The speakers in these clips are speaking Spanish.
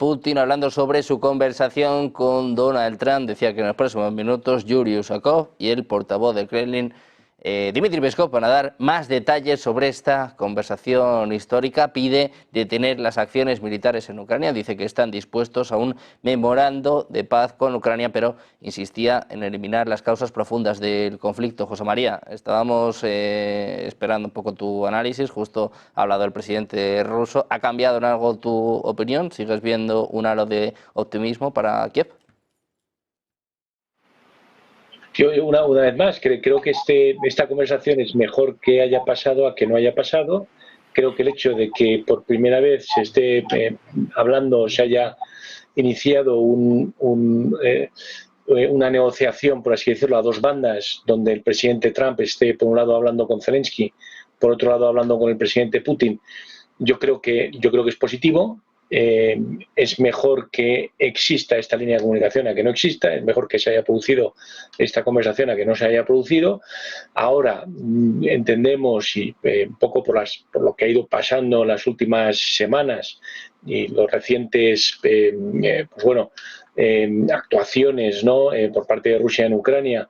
Putin hablando sobre su conversación con Donald Trump. Decía que en los próximos minutos Yuri Usakov y el portavoz del Kremlin, Dmitry Peskov, van a dar más detalles sobre esta conversación histórica. Pide detener las acciones militares en Ucrania. Dice que están dispuestos a un memorando de paz con Ucrania, pero insistía en eliminar las causas profundas del conflicto. José María, estábamos esperando un poco tu análisis. Justo ha hablado el presidente ruso. ¿Ha cambiado en algo tu opinión? ¿Sigues viendo un halo de optimismo para Kiev? Yo una vez más creo que esta conversación es mejor que haya pasado a que no haya pasado. Creo que el hecho de que por primera vez se esté hablando, se haya iniciado una negociación, por así decirlo, a dos bandas, donde el presidente Trump esté por un lado hablando con Zelensky, por otro lado hablando con el presidente Putin, yo creo que es positivo. Es mejor que exista esta línea de comunicación a que no exista, es mejor que se haya producido esta conversación a que no se haya producido. Ahora entendemos, y un poco por lo que ha ido pasando en las últimas semanas y los recientes actuaciones, ¿no?, por parte de Rusia en Ucrania,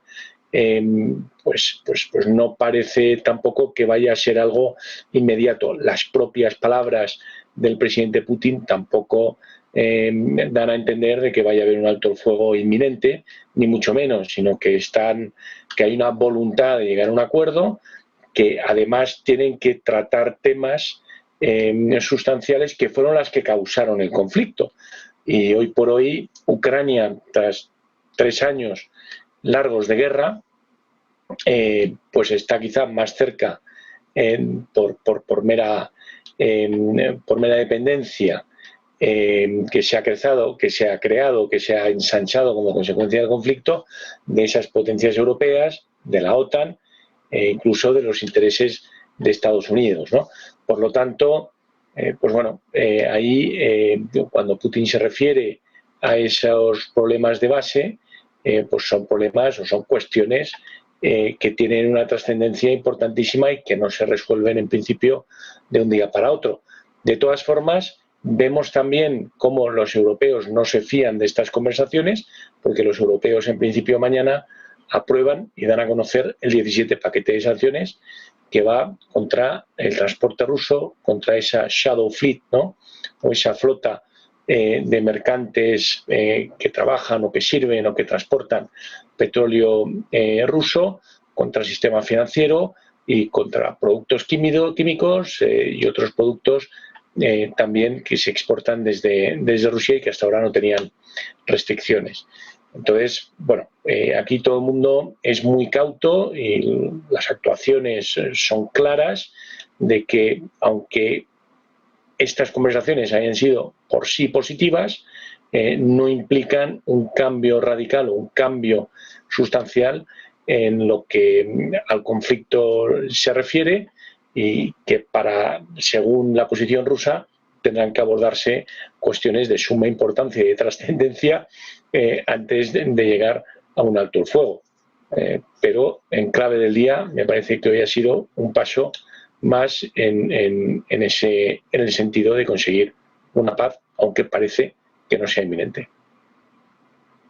pues no parece tampoco que vaya a ser algo inmediato. Las propias palabras del presidente Putin tampoco dan a entender de que vaya a haber un alto el fuego inminente, ni mucho menos, sino que hay una voluntad de llegar a un acuerdo, que además tienen que tratar temas sustanciales que fueron las que causaron el conflicto. Y hoy por hoy Ucrania, tras 3 años largos de guerra, pues está quizá más cerca por mera dependencia que se ha creado, que se ha ensanchado como consecuencia del conflicto, de esas potencias europeas, de la OTAN, incluso de los intereses de Estados Unidos, ¿no? Por lo tanto, ahí cuando Putin se refiere a esos problemas de base, pues son problemas o son cuestiones que tienen una trascendencia importantísima y que no se resuelven en principio de un día para otro. De todas formas, vemos también cómo los europeos no se fían de estas conversaciones, porque los europeos en principio mañana aprueban y dan a conocer el 17 paquete de sanciones que va contra el transporte ruso, contra esa Shadow Fleet, ¿no?, o esa flota de mercantes que trabajan o que sirven o que transportan petróleo ruso, contra el sistema financiero y contra productos químicos y otros productos también que se exportan desde Rusia y que hasta ahora no tenían restricciones. Entonces, aquí todo el mundo es muy cauto y las actuaciones son claras de que, aunque estas conversaciones hayan sido por sí positivas, no implican un cambio radical o un cambio sustancial en lo que al conflicto se refiere, y que según la posición rusa, tendrán que abordarse cuestiones de suma importancia y de trascendencia antes de llegar a un alto el fuego. Pero en clave del día me parece que hoy ha sido un paso más en el sentido de conseguir una paz, aunque parece que no sea inminente.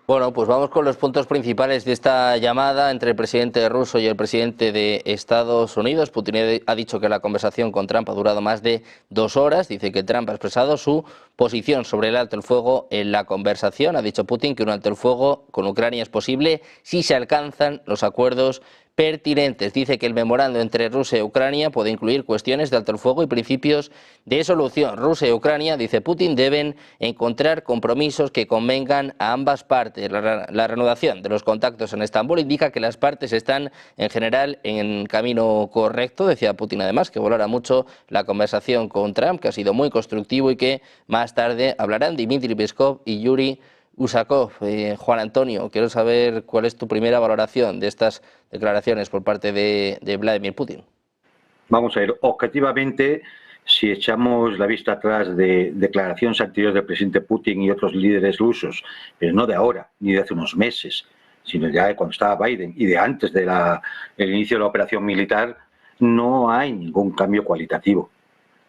Bueno, pues vamos con los puntos principales de esta llamada entre el presidente ruso y el presidente de Estados Unidos. Putin ha dicho que la conversación con Trump ha durado más de 2 horas. Dice que Trump ha expresado su posición sobre el alto el fuego en la conversación. Ha dicho Putin que un alto el fuego con Ucrania es posible si se alcanzan los acuerdos pertinentes. Dice que el memorando entre Rusia y Ucrania puede incluir cuestiones de alto el fuego y principios de solución. Rusia y Ucrania, dice Putin, deben encontrar compromisos que convengan a ambas partes. La reanudación de los contactos en Estambul indica que las partes están en general en camino correcto. Decía Putin además que valora mucho la conversación con Trump, que ha sido muy constructivo y que más tarde hablarán Dmitry Peskov y Yuri Usakov. Juan Antonio, quiero saber cuál es tu primera valoración de estas declaraciones por parte de Vladimir Putin. Vamos a ver, objetivamente, si echamos la vista atrás de declaraciones anteriores del presidente Putin y otros líderes rusos, pero no de ahora, ni de hace unos meses, sino ya de cuando estaba Biden y de antes del inicio de la operación militar, no hay ningún cambio cualitativo.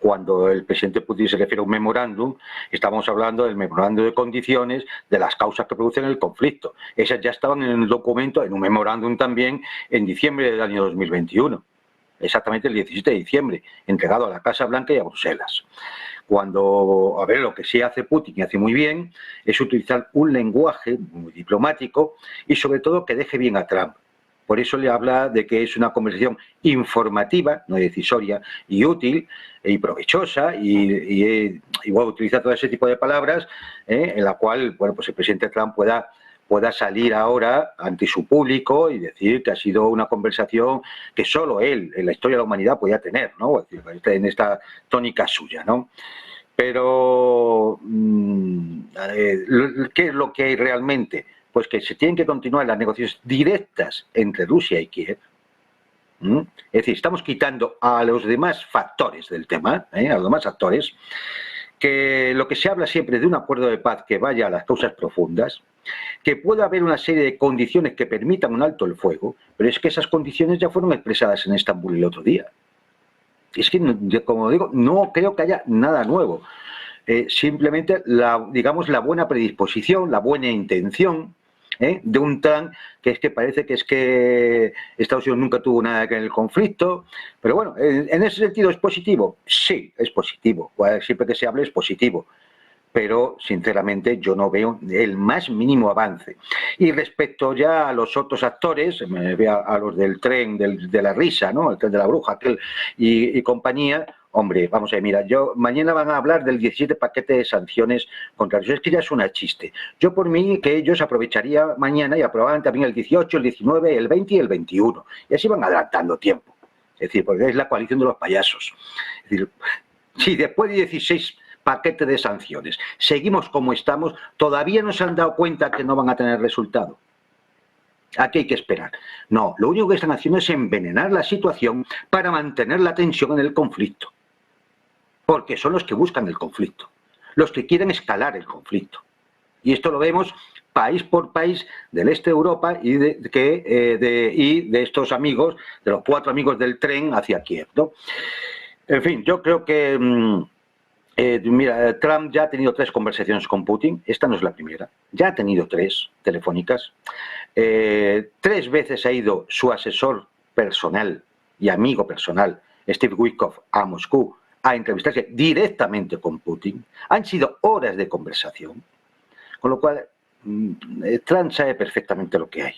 Cuando el presidente Putin se refiere a un memorándum, estamos hablando del memorándum de condiciones de las causas que producen el conflicto. Esas ya estaban en el documento, en un memorándum también, en diciembre del año 2021. Exactamente el 17 de diciembre, entregado a la Casa Blanca y a Bruselas. Cuando, a ver, lo que sí hace Putin y hace muy bien es utilizar un lenguaje muy diplomático y sobre todo que deje bien a Trump. Por eso le habla de que es una conversación informativa, no decisoria, y útil y provechosa, y voy a utilizar todo ese tipo de palabras, en la cual, bueno, pues el presidente Trump pueda salir ahora ante su público y decir que ha sido una conversación que solo él en la historia de la humanidad podía tener, ¿no? Es decir, en esta tónica suya, ¿no? Pero, ¿qué es lo que hay realmente? Pues que se tienen que continuar las negociaciones directas entre Rusia y Kiev. Es decir, estamos quitando a los demás factores del tema, a los demás actores, que lo que se habla siempre de un acuerdo de paz que vaya a las causas profundas, que pueda haber una serie de condiciones que permitan un alto el fuego, pero es que esas condiciones ya fueron expresadas en Estambul el otro día. Es que, como digo, no creo que haya nada nuevo. Simplemente, digamos, la buena predisposición, la buena intención de un Trump que parece que Estados Unidos nunca tuvo nada que ver en el conflicto, pero bueno, en ese sentido ¿es positivo? Sí, es positivo, siempre que se hable es positivo, pero sinceramente yo no veo el más mínimo avance. Y respecto ya a los otros actores, me veo a los del tren de la risa, ¿no? El tren de la bruja y compañía. Hombre, vamos a ver, mira, mañana van a hablar del 17 paquete de sanciones contra Rusia. Es que ya es una chiste. Yo por mí que ellos aprovecharía mañana y aprobaran también el 18, el 19, el 20 y el 21. Y así van adelantando tiempo. Es decir, porque es la coalición de los payasos. Es decir, si después de 16 paquetes de sanciones seguimos como estamos, todavía no se han dado cuenta que no van a tener resultado. Aquí hay que esperar. No, lo único que están haciendo es envenenar la situación para mantener la tensión en el conflicto. Porque son los que buscan el conflicto, los que quieren escalar el conflicto. Y esto lo vemos país por país del este de Europa y de estos amigos, de los 4 amigos del tren hacia Kiev, ¿no? En fin, yo creo que, mira, Trump ya ha tenido 3 conversaciones con Putin, esta no es la primera, ya ha tenido 3 telefónicas, 3 veces ha ido su asesor personal y amigo personal, Steve Witkoff, a Moscú, a entrevistarse directamente con Putin. Han sido horas de conversación, con lo cual Trump sabe perfectamente lo que hay.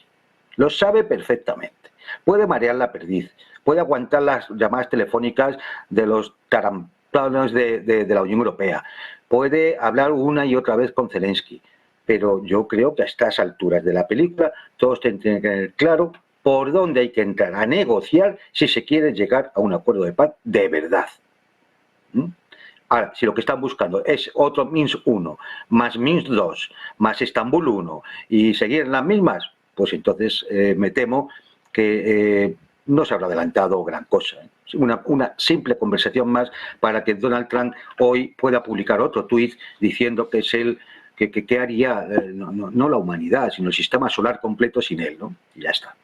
Lo sabe perfectamente. Puede marear la perdiz, puede aguantar las llamadas telefónicas de los tarampanos de la Unión Europea, puede hablar una y otra vez con Zelensky, pero yo creo que a estas alturas de la película todos tienen que tener claro por dónde hay que entrar a negociar si se quiere llegar a un acuerdo de paz de verdad. Ahora, si lo que están buscando es otro Minsk 1, más Minsk 2, más Estambul 1 y seguir en las mismas, pues entonces me temo que no se habrá adelantado gran cosa. Una simple conversación más para que Donald Trump hoy pueda publicar otro tuit diciendo que es él, que haría no la humanidad, sino el sistema solar completo sin él, ¿no? Y ya está.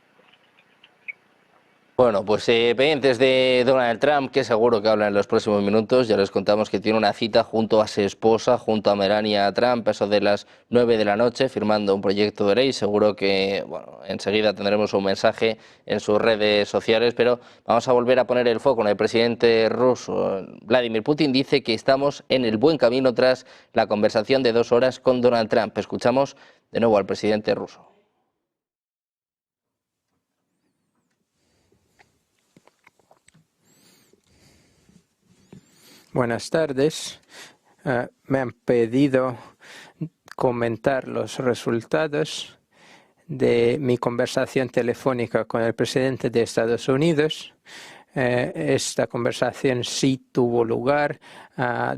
Bueno, pues pendientes de Donald Trump, que seguro que habla en los próximos minutos. Ya les contamos que tiene una cita junto a su esposa, junto a Melania Trump, eso de las 9 de la noche, firmando un proyecto de ley. Seguro que, bueno, enseguida tendremos un mensaje en sus redes sociales, pero vamos a volver a poner el foco en el presidente ruso. Vladimir Putin dice que estamos en el buen camino tras la conversación de 2 horas con Donald Trump. Escuchamos de nuevo al presidente ruso. Buenas tardes. Me han pedido comentar los resultados de mi conversación telefónica con el presidente de Estados Unidos. Esta conversación sí tuvo lugar,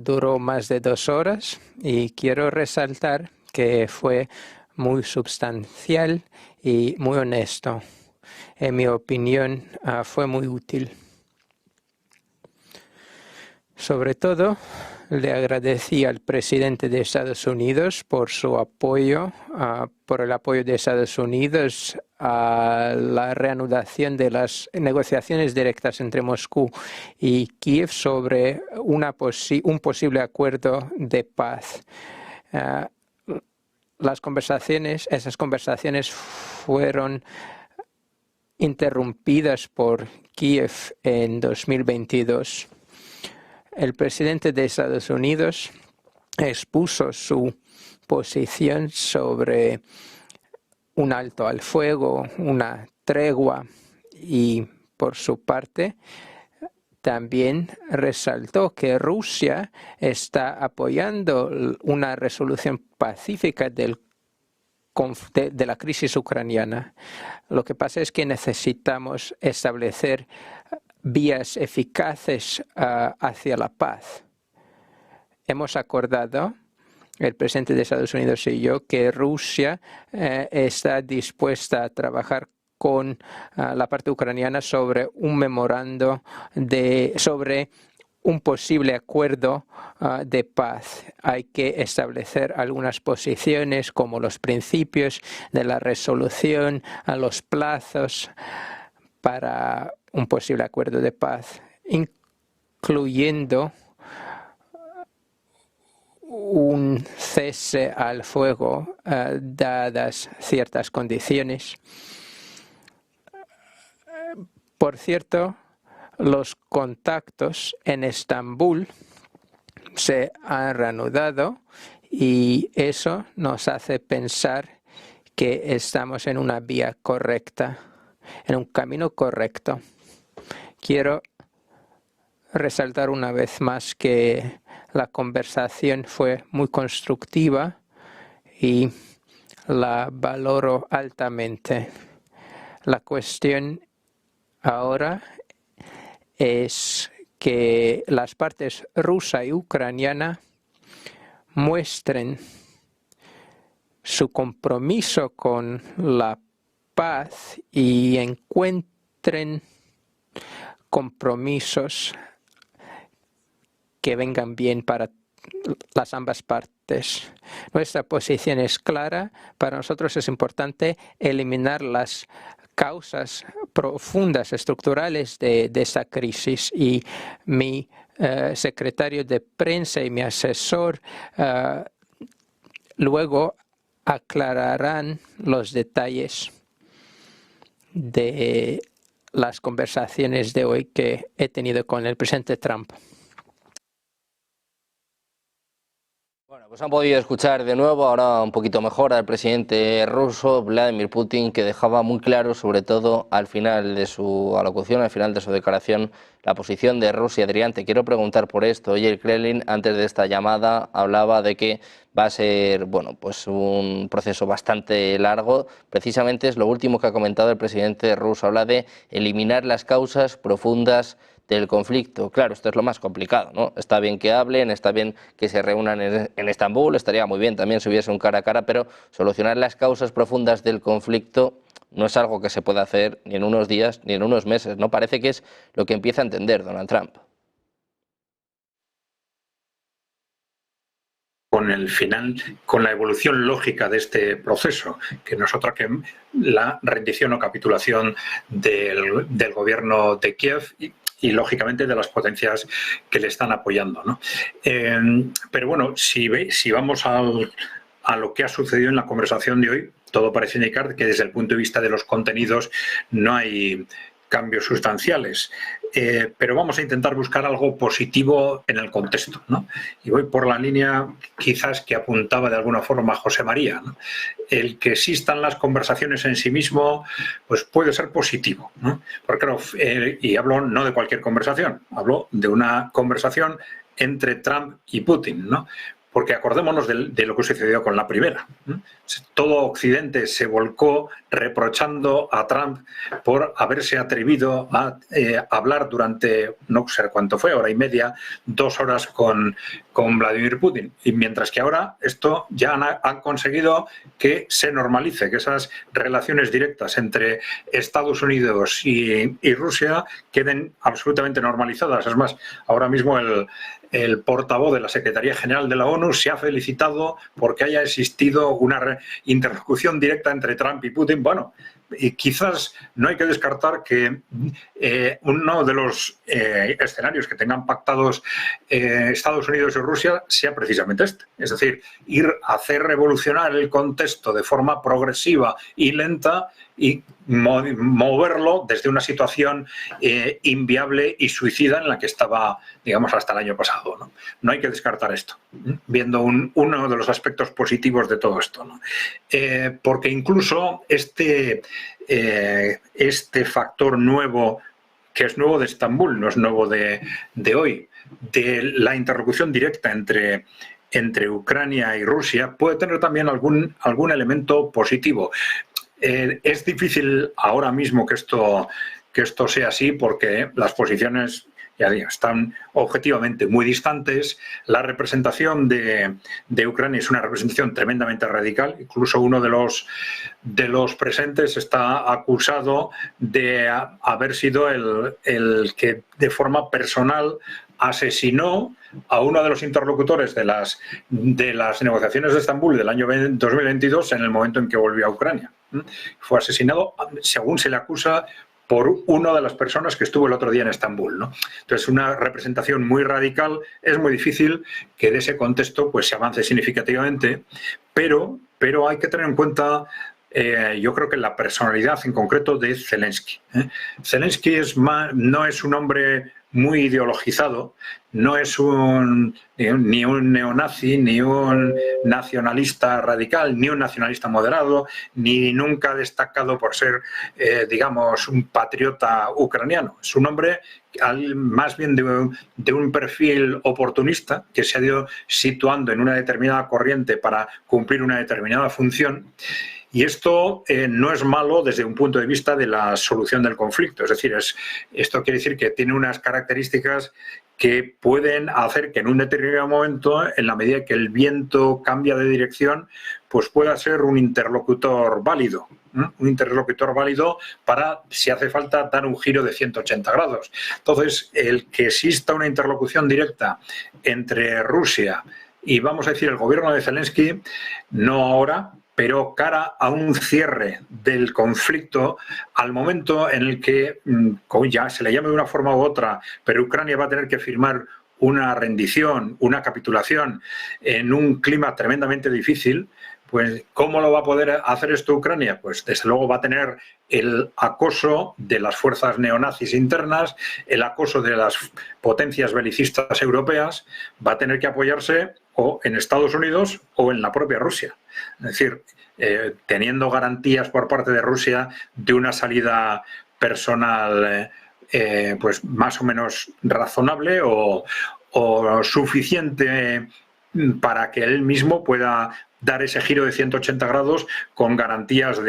duró más de 2 horas y quiero resaltar que fue muy sustancial y muy honesto. En mi opinión, fue muy útil. Sobre todo, le agradecí al presidente de Estados Unidos por su apoyo, por el apoyo de Estados Unidos a la reanudación de las negociaciones directas entre Moscú y Kiev sobre un posible acuerdo de paz. Esas conversaciones fueron interrumpidas por Kiev en 2022. El presidente de Estados Unidos expuso su posición sobre un alto al fuego, una tregua y, por su parte, también resaltó que Rusia está apoyando una resolución pacífica de la crisis ucraniana. Lo que pasa es que necesitamos establecer vías eficaces hacia la paz. Hemos acordado, el presidente de Estados Unidos y yo, que Rusia está dispuesta a trabajar con la parte ucraniana sobre un memorando sobre un posible acuerdo de paz. Hay que establecer algunas posiciones como los principios de la resolución, los plazos para un posible acuerdo de paz, incluyendo un cese al fuego dadas ciertas condiciones. Por cierto, los contactos en Estambul se han reanudado y eso nos hace pensar que estamos en una vía correcta, en un camino correcto. Quiero resaltar una vez más que la conversación fue muy constructiva y la valoro altamente. La cuestión ahora es que las partes rusa y ucraniana muestren su compromiso con la paz y encuentren compromisos que vengan bien para las ambas partes. Nuestra posición es clara. Para nosotros es importante eliminar las causas profundas, estructurales de esta crisis, y mi secretario de prensa y mi asesor luego aclararán los detalles de las conversaciones de hoy que he tenido con el presidente Trump. Bueno, pues han podido escuchar de nuevo, ahora un poquito mejor, al presidente ruso, Vladimir Putin, que dejaba muy claro, sobre todo al final de su alocución, al final de su declaración, la posición de Rusia. Adrián, te quiero preguntar por esto. Hoy el Kremlin, antes de esta llamada, hablaba de que va a ser, bueno, pues un proceso bastante largo. Precisamente es lo último que ha comentado el presidente ruso. Habla de eliminar las causas profundas del conflicto. Claro, esto es lo más complicado, ¿no? Está bien que hablen, está bien que se reúnan en Estambul, estaría muy bien también si hubiese un cara a cara, pero solucionar las causas profundas del conflicto no es algo que se pueda hacer ni en unos días ni en unos meses, ¿no? Parece que es lo que empieza a entender Donald Trump. Con el final, con la evolución lógica de este proceso, que no es otra que la rendición o capitulación del gobierno de Kiev y lógicamente de las potencias que le están apoyando, ¿no? Pero bueno, si vamos a lo que ha sucedido en la conversación de hoy, todo parece indicar que desde el punto de vista de los contenidos no hay cambios sustanciales. Pero vamos a intentar buscar algo positivo en el contexto, ¿no? Y voy por la línea quizás que apuntaba de alguna forma José María, ¿no? El que existan las conversaciones en sí mismo pues puede ser positivo, ¿no? Porque claro, y hablo no de cualquier conversación, hablo de una conversación entre Trump y Putin, ¿no? porque acordémonos de lo que sucedió con la primera. Todo Occidente se volcó reprochando a Trump por haberse atrevido a hablar durante, no sé cuánto fue, hora y media, 2 horas con Vladimir Putin. Y mientras que ahora esto ya han conseguido que se normalice, que esas relaciones directas entre Estados Unidos y Rusia queden absolutamente normalizadas. Es más, ahora mismo el portavoz de la Secretaría General de la ONU se ha felicitado porque haya existido una interlocución directa entre Trump y Putin. Bueno, y quizás no hay que descartar que uno de los escenarios que tengan pactados Estados Unidos y Rusia sea precisamente este. Es decir, hacer revolucionar el contexto de forma progresiva y lenta y moverlo desde una situación inviable y suicida en la que estaba, digamos, hasta el año pasado, ¿no? No hay que descartar esto, viendo uno de los aspectos positivos de todo esto, ¿no? Porque incluso este factor nuevo, que es nuevo de Estambul, no es nuevo de hoy, de la interlocución directa entre Ucrania y Rusia, puede tener también algún elemento positivo. Es difícil ahora mismo que esto sea así, porque las posiciones, ya digo, están objetivamente muy distantes. La representación de Ucrania es una representación tremendamente radical. Incluso uno de los presentes está acusado de haber sido el que de forma personal asesinó a uno de los interlocutores de las negociaciones de Estambul del año 2022 en el momento en que volvió a Ucrania. Fue asesinado, según se le acusa, por una de las personas que estuvo el otro día en Estambul, ¿no? Entonces, una representación muy radical. Es muy difícil que de ese contexto pues se avance significativamente, pero hay que tener en cuenta, yo creo que la personalidad en concreto de Zelensky. Zelensky no es un hombre muy ideologizado, no es ni un neonazi, ni un nacionalista radical, ni un nacionalista moderado, ni nunca destacado por ser, digamos, un patriota ucraniano. Es un hombre más bien de un perfil oportunista que se ha ido situando en una determinada corriente para cumplir una determinada función. Y esto no es malo desde un punto de vista de la solución del conflicto. Es decir, esto quiere decir que tiene unas características que pueden hacer que en un determinado momento, en la medida que el viento cambia de dirección, pues pueda ser un interlocutor válido. Un interlocutor válido para, si hace falta, dar un giro de 180 grados. Entonces, el que exista una interlocución directa entre Rusia y, vamos a decir, el gobierno de Zelensky, no ahora, pero cara a un cierre del conflicto, al momento en el que, ya se le llame de una forma u otra, pero Ucrania va a tener que firmar una rendición, una capitulación en un clima tremendamente difícil, pues ¿cómo lo va a poder hacer esto Ucrania? Pues desde luego va a tener el acoso de las fuerzas neonazis internas, el acoso de las potencias belicistas europeas, va a tener que apoyarse o en Estados Unidos o en la propia Rusia. Es decir, teniendo garantías por parte de Rusia de una salida personal pues más o menos razonable o suficiente para que él mismo pueda dar ese giro de 180 grados con garantías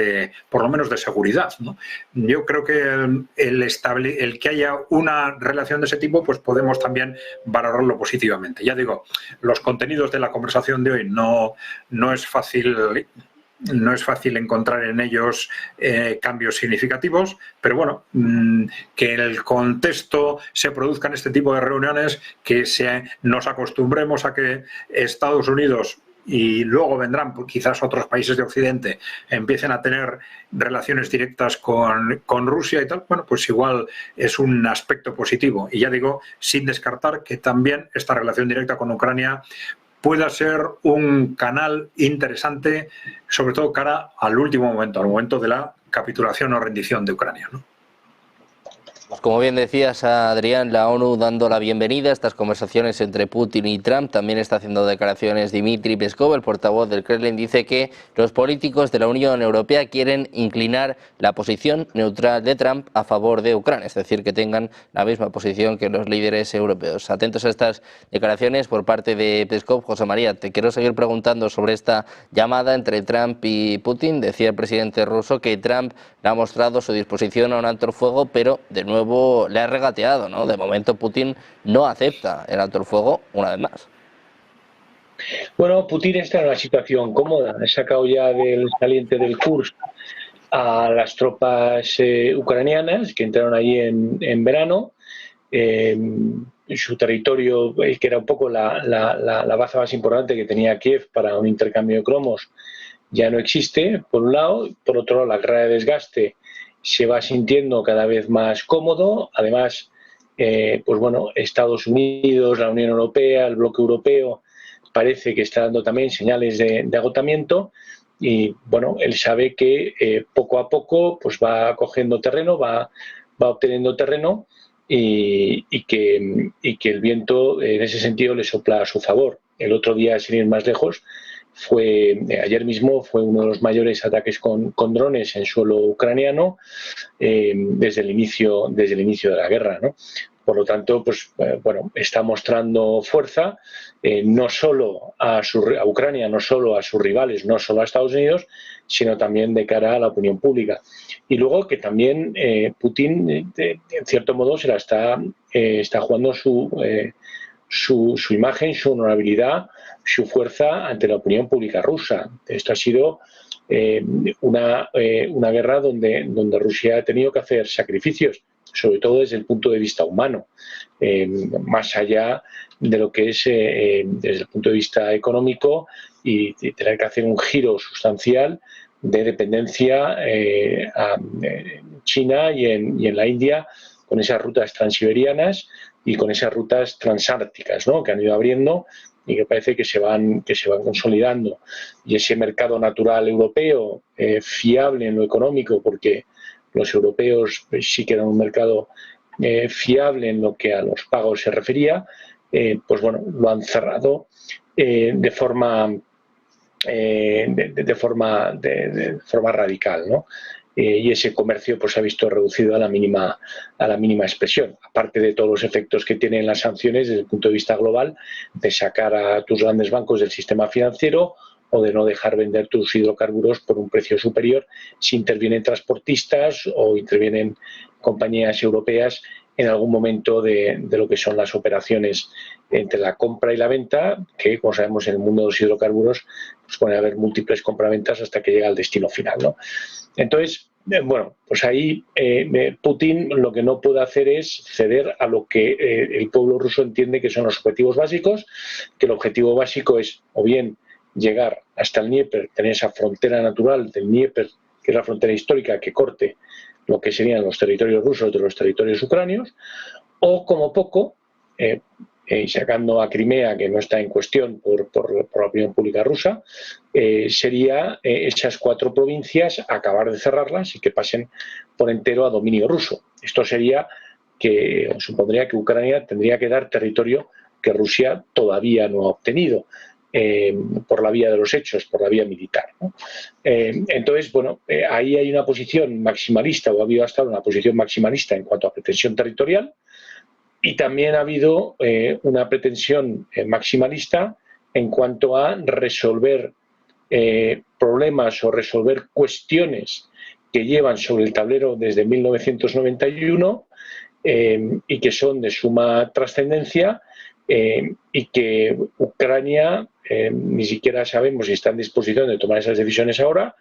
por lo menos de seguridad, ¿no? Yo creo que el que haya una relación de ese tipo, pues podemos también valorarlo positivamente. Ya digo, los contenidos de la conversación de hoy no es fácil encontrar en ellos cambios significativos, pero bueno, que en el contexto se produzcan este tipo de reuniones, que nos acostumbremos a que Estados Unidos y luego vendrán quizás otros países de Occidente empiecen a tener relaciones directas con Rusia y tal, bueno, pues igual es un aspecto positivo. Y ya digo, sin descartar que también esta relación directa con Ucrania pueda ser un canal interesante, sobre todo cara al último momento, al momento de la capitulación o rendición de Ucrania, ¿no? Como bien decías, Adrián, la ONU dando la bienvenida a estas conversaciones entre Putin y Trump. También está haciendo declaraciones Dmitry Peskov, el portavoz del Kremlin, dice que los políticos de la Unión Europea quieren inclinar la posición neutral de Trump a favor de Ucrania, es decir, que tengan la misma posición que los líderes europeos. Atentos a estas declaraciones por parte de Peskov. José María, te quiero seguir preguntando sobre esta llamada entre Trump y Putin. Decía el presidente ruso que Trump le ha mostrado su disposición a un alto el fuego, pero de nuevo le ha regateado, ¿no? De momento Putin no acepta el alto el fuego una vez más. Bueno, Putin está en una situación cómoda. Ha sacado ya del saliente del Kursk a las tropas ucranianas que entraron allí en verano. Su territorio, que era un poco la baza más importante que tenía Kiev para un intercambio de cromos, ya no existe, por un lado. Por otro lado, la guerra de desgaste se va sintiendo cada vez más cómodo. Además, pues bueno, Estados Unidos, la Unión Europea, el bloque europeo, parece que está dando también señales de agotamiento. Y bueno, él sabe que poco a poco pues va cogiendo terreno, va obteniendo terreno y que el viento en ese sentido le sopla a su favor. El otro día, sin ir más lejos, ayer mismo fue uno de los mayores ataques con drones en suelo ucraniano desde el inicio de la guerra, ¿no? Por lo tanto, pues bueno, está mostrando fuerza no solo a Ucrania, no solo a sus rivales, no solo a Estados Unidos, sino también de cara a la opinión pública. Y luego que también Putin, en cierto modo, se la está jugando su imagen, su honorabilidad, su fuerza ante la opinión pública rusa. Esto ha sido una guerra donde Rusia ha tenido que hacer sacrificios, sobre todo desde el punto de vista humano, más allá de lo que es desde el punto de vista económico, y tener que hacer un giro sustancial de dependencia a China y en la India, con esas rutas transiberianas y con esas rutas transárticas, ¿no?, que han ido abriendo y que parece que se van consolidando. Y ese mercado natural europeo, fiable en lo económico, porque los europeos sí que eran un mercado fiable en lo que a los pagos se refería, pues bueno, lo han cerrado de forma radical, ¿no? Y ese comercio pues se ha visto reducido a la mínima expresión, aparte de todos los efectos que tienen las sanciones desde el punto de vista global, de sacar a tus grandes bancos del sistema financiero o de no dejar vender tus hidrocarburos por un precio superior si intervienen transportistas o intervienen compañías europeas en algún momento de lo que son las operaciones entre la compra y la venta, que, como sabemos, en el mundo de los hidrocarburos pues puede haber múltiples compraventas hasta que llega al destino final, ¿no? Entonces, bueno, pues ahí Putin lo que no puede hacer es ceder a lo que el pueblo ruso entiende que son los objetivos básicos, que el objetivo básico es o bien llegar hasta el Dnieper, tener esa frontera natural del Dnieper, que es la frontera histórica que corte lo que serían los territorios rusos de los territorios ucranios, o como poco, sacando a Crimea, que no está en cuestión por la opinión pública rusa, sería esas 4 provincias acabar de cerrarlas y que pasen por entero a dominio ruso. Esto sería que supondría que Ucrania tendría que dar territorio que Rusia todavía no ha obtenido. Por la vía de los hechos, por la vía militar, ¿no? Entonces, bueno, ahí hay una posición maximalista, o ha habido hasta una posición maximalista en cuanto a pretensión territorial, y también ha habido una pretensión maximalista en cuanto a resolver problemas o resolver cuestiones que llevan sobre el tablero desde 1991 y que son de suma trascendencia, y que Ucrania ni siquiera sabemos si está en disposición de tomar esas decisiones ahora,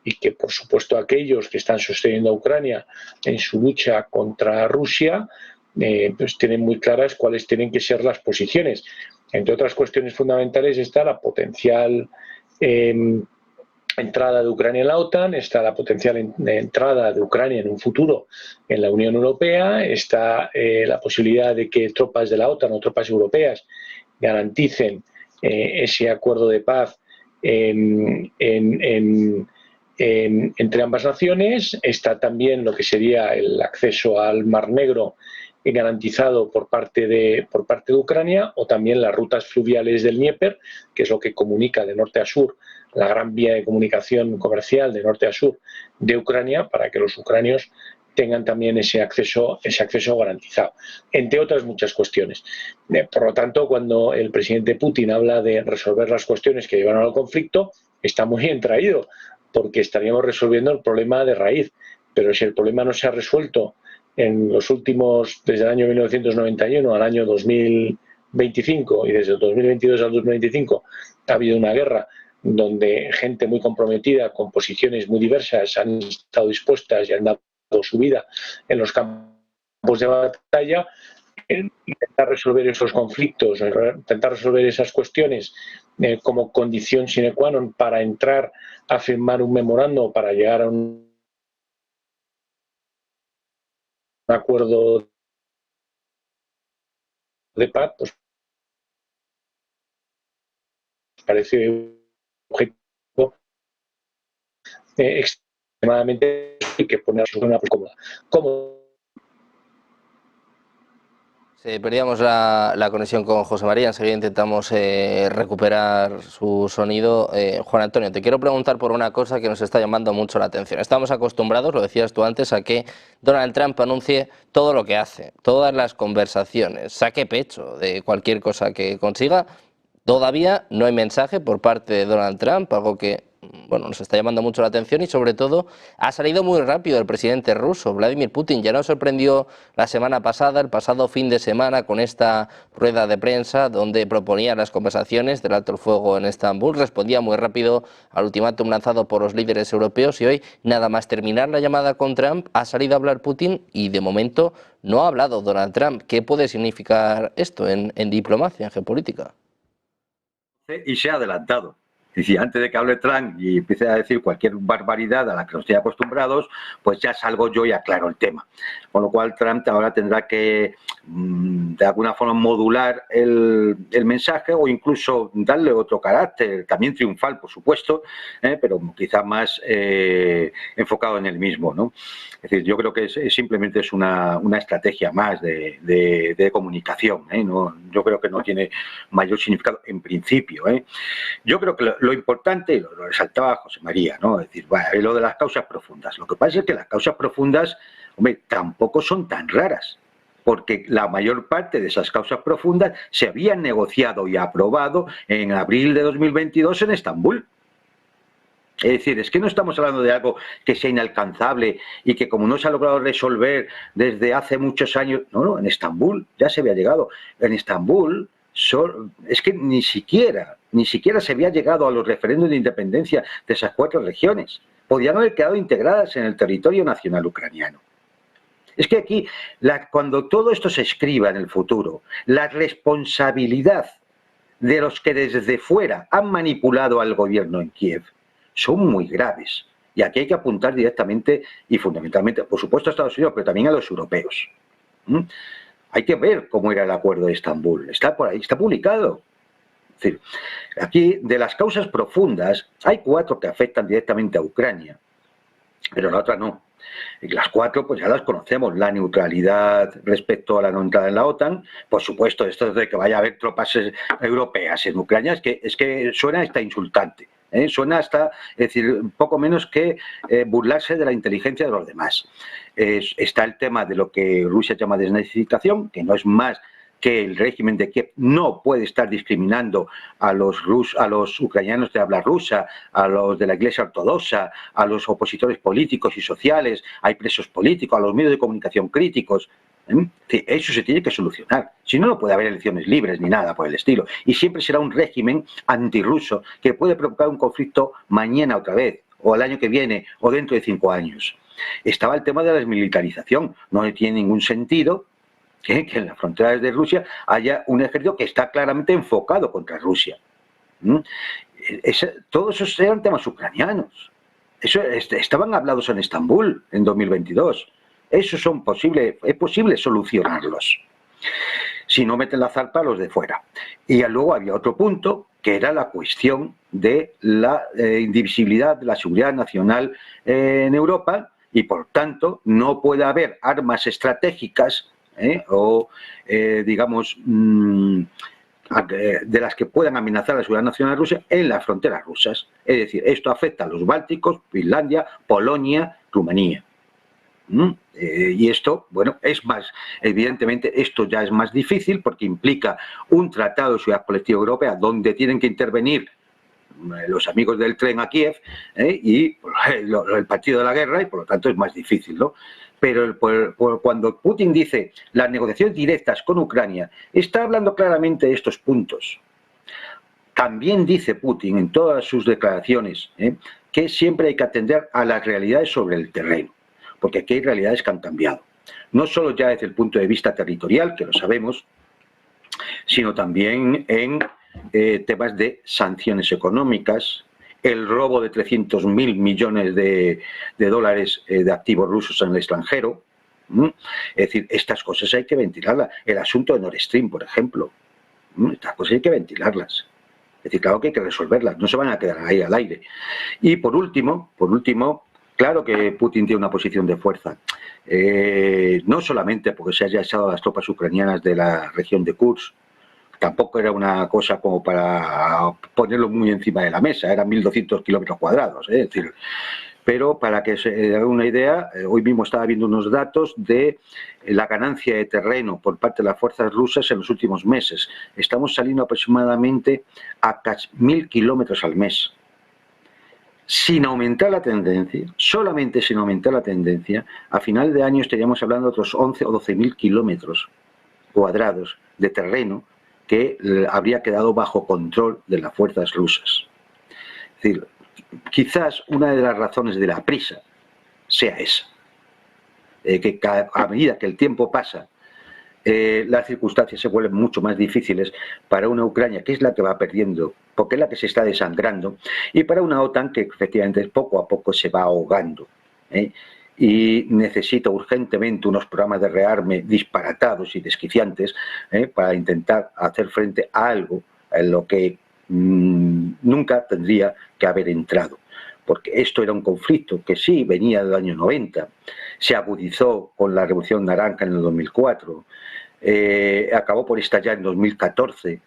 y que, por supuesto, aquellos que están sosteniendo a Ucrania en su lucha contra Rusia pues tienen muy claras cuáles tienen que ser las posiciones. Entre otras cuestiones fundamentales está la potencial entrada de Ucrania en la OTAN, está la potencial entrada de Ucrania en un futuro en la Unión Europea, está la posibilidad de que tropas de la OTAN o tropas europeas garanticen ese acuerdo de paz en entre ambas naciones. Está también lo que sería el acceso al Mar Negro garantizado por parte de Ucrania, o también las rutas fluviales del Dnieper, que es lo que comunica de norte a sur, la gran vía de comunicación comercial de norte a sur de Ucrania, para que los ucranios tengan también ese acceso garantizado, entre otras muchas cuestiones. Por lo tanto, cuando el presidente Putin habla de resolver las cuestiones que llevaron al conflicto, está muy bien traído, porque estaríamos resolviendo el problema de raíz. Pero si el problema no se ha resuelto en los últimos, desde el año 1991 al año 2025, y desde el 2022 al 2025 ha habido una guerra donde gente muy comprometida con posiciones muy diversas han estado dispuestas y han dado su vida en los campos de batalla, intentar resolver esos conflictos, intentar resolver esas cuestiones como condición sine qua non para entrar a firmar un memorando, para llegar a un acuerdo de paz, pues parece un objetivo extremadamente que pone una cómoda. Perdíamos la conexión con José María, enseguida intentamos recuperar su sonido. Juan Antonio, te quiero preguntar por una cosa que nos está llamando mucho la atención. Estamos acostumbrados, lo decías tú antes, a que Donald Trump anuncie todo lo que hace, todas las conversaciones, saque pecho de cualquier cosa que consiga. Todavía no hay mensaje por parte de Donald Trump, algo que nos está llamando mucho la atención, y sobre todo ha salido muy rápido el presidente ruso, Vladimir Putin. Ya nos sorprendió la semana pasada, el pasado fin de semana, con esta rueda de prensa donde proponía las conversaciones del alto el fuego en Estambul, respondía muy rápido al ultimátum lanzado por los líderes europeos, y hoy, nada más terminar la llamada con Trump, ha salido a hablar Putin y de momento no ha hablado Donald Trump. ¿Qué puede significar esto en diplomacia, en geopolítica? Y se ha adelantado. Es decir, antes de que hable Trump y empiece a decir cualquier barbaridad a la que nos estoy acostumbrados, pues ya salgo yo y aclaro el tema. Con lo cual Trump ahora tendrá que, de alguna forma, modular el mensaje, o incluso darle otro carácter, también triunfal, por supuesto, pero quizá más enfocado en el mismo, ¿no? Es decir, yo creo que simplemente es una estrategia más de comunicación, ¿no? Yo creo que no tiene mayor significado en principio. Yo creo que lo importante, lo resaltaba José María, ¿no? Es decir, bueno, lo de las causas profundas. Lo que pasa es que las causas profundas, hombre, tampoco son tan raras, porque la mayor parte de esas causas profundas se habían negociado y aprobado en abril de 2022 en Estambul. Es decir, es que no estamos hablando de algo que sea inalcanzable y que, como no se ha logrado resolver desde hace muchos años, no, en Estambul ya se había llegado. En Estambul es que ni siquiera se había llegado a los referéndums de independencia de esas 4 regiones. Podían haber quedado integradas en el territorio nacional ucraniano. Es que aquí, cuando todo esto se escriba en el futuro, la responsabilidad de los que desde fuera han manipulado al gobierno en Kiev son muy graves. Y aquí hay que apuntar directamente y fundamentalmente, por supuesto, a Estados Unidos, pero también a los europeos. Hay que ver cómo era el acuerdo de Estambul. Está por ahí, está publicado. Es decir, aquí, de las causas profundas, hay 4 que afectan directamente a Ucrania, pero la otra no. Y las 4, pues ya las conocemos: la neutralidad respecto a la no entrada en la OTAN, por supuesto, esto de que vaya a haber tropas europeas en Ucrania, es que suena hasta insultante. Suena hasta, es decir, poco menos que burlarse de la inteligencia de los demás. Está el tema de lo que Rusia llama desnazificación, que no es más que el régimen de Kiev no puede estar discriminando a los ucranianos de habla rusa, a los de la Iglesia Ortodoxa, a los opositores políticos y sociales, hay presos políticos, a los medios de comunicación críticos. Eso se tiene que solucionar. Si no, no puede haber elecciones libres ni nada por el estilo. Y siempre será un régimen antirruso que puede provocar un conflicto mañana otra vez, o el año que viene, o dentro de 5 años. Estaba el tema de la desmilitarización. No tiene ningún sentido que en las fronteras de Rusia haya un ejército que está claramente enfocado contra Rusia. Todos esos eran temas ucranianos. Estaban hablados en Estambul en 2022. Eso es posible solucionarlos si no meten la zarpa a los de fuera. Y luego había otro punto, que era la cuestión de la indivisibilidad de la seguridad nacional en Europa, y por tanto no puede haber armas estratégicas o, digamos, de las que puedan amenazar la seguridad nacional rusa en las fronteras rusas. Es decir, esto afecta a los bálticos, Finlandia, Polonia, Rumanía. Y esto, bueno, es más, evidentemente esto ya es más difícil porque implica un tratado de seguridad colectiva europea donde tienen que intervenir los amigos del tren a Kiev y el partido de la guerra, y por lo tanto es más difícil, ¿no? Pero cuando Putin dice las negociaciones directas con Ucrania, está hablando claramente de estos puntos. También dice Putin en todas sus declaraciones que siempre hay que atender a las realidades sobre el terreno, porque aquí hay realidades que han cambiado. No solo ya desde el punto de vista territorial, que lo sabemos, sino también en temas de sanciones económicas, el robo de 300.000 millones de dólares de activos rusos en el extranjero. Es decir, estas cosas hay que ventilarlas. El asunto de Nord Stream, por ejemplo. Estas cosas hay que ventilarlas. Es decir, claro que hay que resolverlas, no se van a quedar ahí al aire. Y por último, claro que Putin tiene una posición de fuerza. No solamente porque se haya echado a las tropas ucranianas de la región de Kursk, tampoco era una cosa como para ponerlo muy encima de la mesa, eran 1.200 kilómetros cuadrados, es decir, pero para que se haga una idea, hoy mismo estaba viendo unos datos de la ganancia de terreno por parte de las fuerzas rusas en los últimos meses. Estamos saliendo aproximadamente a casi 1.000 kilómetros al mes. Sin aumentar la tendencia, solamente sin aumentar la tendencia, a final de año estaríamos hablando de otros 11 o 12.000 kilómetros cuadrados de terreno que habría quedado bajo control de las fuerzas rusas. Es decir, quizás una de las razones de la prisa sea esa, que a medida que el tiempo pasa, las circunstancias se vuelven mucho más difíciles para una Ucrania que es la que va perdiendo, porque es la que se está desangrando, y para una OTAN que efectivamente poco a poco se va ahogando, y necesita urgentemente unos programas de rearme disparatados y desquiciantes para intentar hacer frente a algo en lo que nunca tendría que haber entrado. Porque esto era un conflicto que sí venía del año 90, se agudizó con la Revolución Naranja en el 2004, acabó por estallar en 2014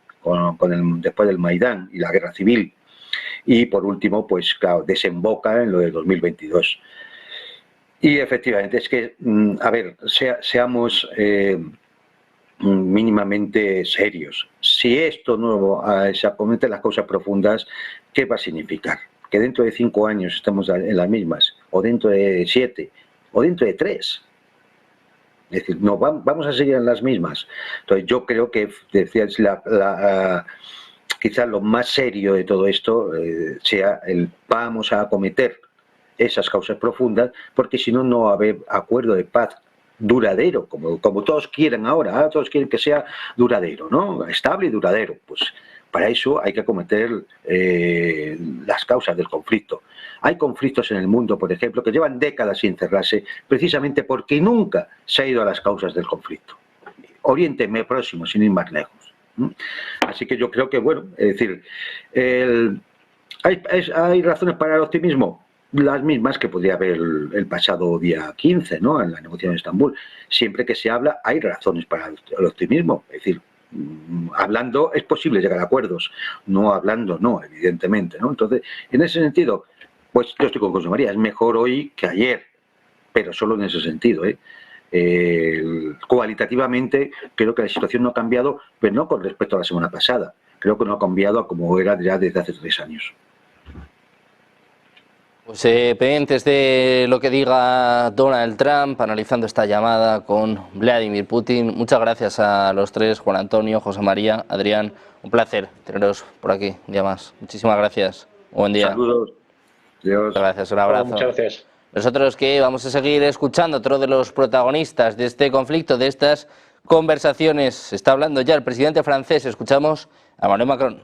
después del Maidán y la Guerra Civil, y por último, pues claro, desemboca en lo de 2022. Y efectivamente es que, a ver, seamos mínimamente serios. Si esto no se acometen las causas profundas, ¿qué va a significar? Que dentro de 5 años estamos en las mismas, o dentro de 7, o dentro de 3. Es decir, no vamos a seguir en las mismas. Entonces yo creo que quizás lo más serio de todo esto sea el vamos a acometer esas causas profundas, porque si no, no va a haber acuerdo de paz duradero, como todos quieren ahora, todos quieren que sea duradero, ¿no? Estable y duradero. Pues para eso hay que acometer las causas del conflicto. Hay conflictos en el mundo, por ejemplo, que llevan décadas sin cerrarse, precisamente porque nunca se ha ido a las causas del conflicto. Oriente Próximo, sin ir más lejos. Así que yo creo que, bueno, es decir, ¿hay razones para el optimismo? Las mismas que podría haber el pasado día 15, ¿no? En la negociación de Estambul. Siempre que se habla, hay razones para el optimismo. Es decir, hablando es posible llegar a acuerdos, no hablando no, evidentemente, ¿no? Entonces, en ese sentido, pues yo estoy con José María, es mejor hoy que ayer, pero solo en ese sentido, cualitativamente creo que la situación no ha cambiado, pero no con respecto a la semana pasada, creo que no ha cambiado a como era ya desde hace 3 años. Pues pendientes de lo que diga Donald Trump, analizando esta llamada con Vladimir Putin. Muchas gracias a los tres, Juan Antonio, José María, Adrián. Un placer teneros por aquí un día más. Muchísimas gracias. Buen día. Saludos. Dios. Muchas gracias, un abrazo. Muchas gracias. Nosotros que vamos a seguir escuchando otro de los protagonistas de este conflicto, de estas conversaciones. Está hablando ya el presidente francés. Escuchamos a Emmanuel Macron.